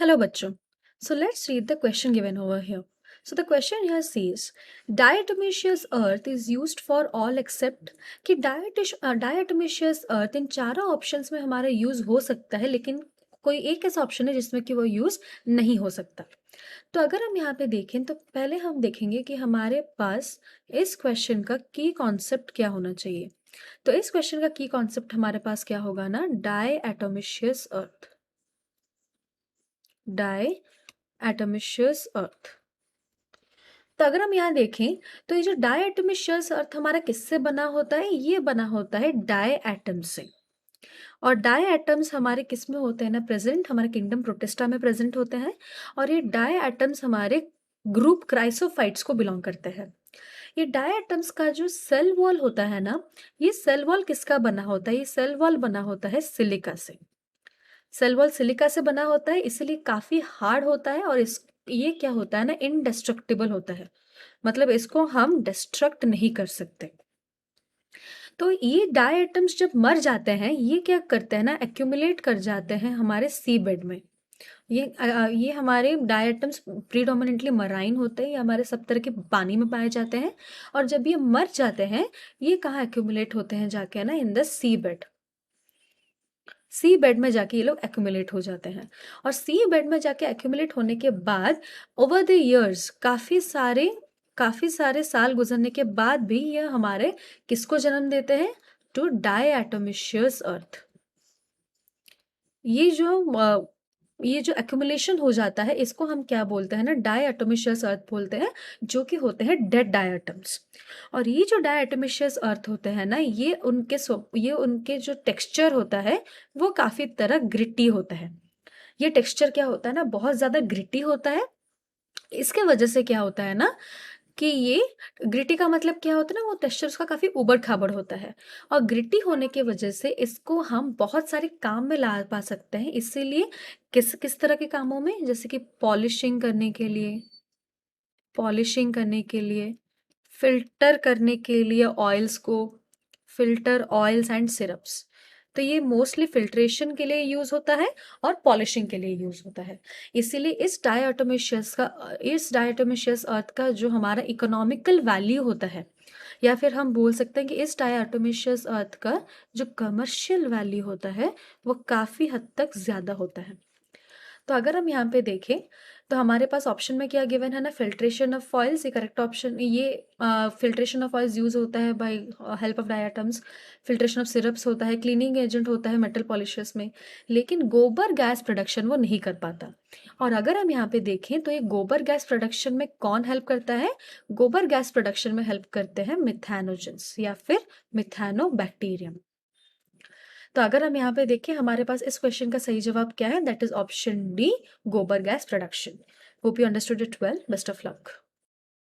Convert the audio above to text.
Hello, bachcho. So let's read the question given over here. So the question here says, diatomaceous earth is used for all except कि diatomaceous earth इन चारों options में हमारा use हो सकता है, लेकिन कोई एक ऐसा ऑप्शन है जिसमें कि वो यूज नहीं हो सकता। तो अगर हम यहाँ पे देखें तो पहले हम देखेंगे कि हमारे पास इस क्वेश्चन का की कॉन्सेप्ट क्या होना चाहिए। तो इस क्वेश्चन का की कॉन्सेप्ट हमारे पास क्या होगा ना, डायटोमेशियस अर्थ, डायटोमेशियस अर्थ। तो अगर हम यहाँ देखें तो ये जो डायटोमिशियस अर्थ हमारा किससे बना होता है, ये बना होता है डाई एटम से। और डाई एटम्स हमारे किस में होते हैं ना प्रेजेंट, हमारे किंगडम प्रोटिस्टा में प्रेजेंट होते हैं। और ये डाई एटम्स हमारे ग्रुप क्राइसोफाइट्स को बिलोंग करते हैं। ये डाई एटम्स का जो सेल वॉल होता है ना, ये सेल वॉल किसका बना होता है, ये सेल वॉल बना होता है सिलिका से। सेल वॉल सिलिका से बना होता है, इसलिए काफी हार्ड होता है। और इस ये क्या होता है ना, इनडेस्ट्रक्टिबल होता है, मतलब इसको हम डिस्ट्रक्ट नहीं कर सकते। तो ये डाई एटम्स जब मर जाते हैं, ये क्या करते हैं ना, एक्यूमुलेट कर जाते हैं हमारे सी बेड में। ये हमारे डाई एटम्स प्रीडोमिनेंटली मराइन होते हैं, ये हमारे सब तरह के पानी में पाए जाते हैं। और जब ये मर जाते हैं, ये कहाँ एक्यूमुलेट होते हैं जाके ना, in the seabed. Seabed में जाके ये लोग एक्यूमुलेट हो जाते हैं। और सी बेड में जाके एक्यूमुलेट होने के बाद ओवर द इयर्स काफी सारे साल गुजरने के बाद भी ये हमारे किसको जन्म देते हैं, टू डायटोमिशियस अर्थ। ये जो ये जो एक्यूमुलेशन हो जाता है, इसको हम क्या बोलते हैं ना, डायटोमिशियस अर्थ बोलते हैं, जो कि होते हैं डेड डायटम्स। और ये जो डायटोमिशियस अर्थ होते हैं ना, ये उनके जो टेक्सचर होता है वो काफी तरह ग्रिटी होता है। ये टेक्सचर क्या होता है ना, बहुत ज्यादा ग्रिटी होता है। इसके वजह से क्या होता है ना कि ये ग्रिटी का मतलब क्या होता है ना, वो टेक्सचर उसका काफी उबड़ खाबड़ होता है। और ग्रिटी होने की वजह से इसको हम बहुत सारे काम में ला पा सकते हैं। इसीलिए किस किस तरह के कामों में, जैसे कि पॉलिशिंग करने के लिए, फिल्टर करने के लिए ऑयल्स को, फिल्टर ऑयल्स एंड सिरप्स। तो ये मोस्टली फिल्ट्रेशन के लिए यूज होता है और पॉलिशिंग के लिए यूज होता है। इसीलिए इस डायटोमिशियस अर्थ का जो हमारा इकोनॉमिकल वैल्यू होता है, या फिर हम बोल सकते हैं कि इस डायटोमिशियस अर्थ का जो कमर्शियल वैल्यू होता है वो काफी हद तक ज्यादा होता है। तो अगर हम यहाँ पे देखें तो हमारे पास ऑप्शन में क्या गिवन है ना, फिल्ट्रेशन ऑफ ऑयल्स, ये करेक्ट ऑप्शन। ये फिल्ट्रेशन ऑफ ऑयल्स यूज होता है by help of diatoms. Filtration of syrups होता है, क्लीनिंग एजेंट होता है मेटल पॉलिशर्स में। लेकिन गोबर गैस प्रोडक्शन वो नहीं कर पाता। और अगर हम यहाँ पे देखें तो ये गोबर गैस प्रोडक्शन में कौन हेल्प करता है, गोबर गैस प्रोडक्शन में हेल्प करते हैं मिथेनोजेंस या फिर मिथेनोबैक्टीरियम। तो अगर हम यहाँ पे देखें, हमारे पास इस क्वेश्चन का सही जवाब क्या है, दैट इज ऑप्शन डी, गोबर gas production. Hope you understood it well, best of luck.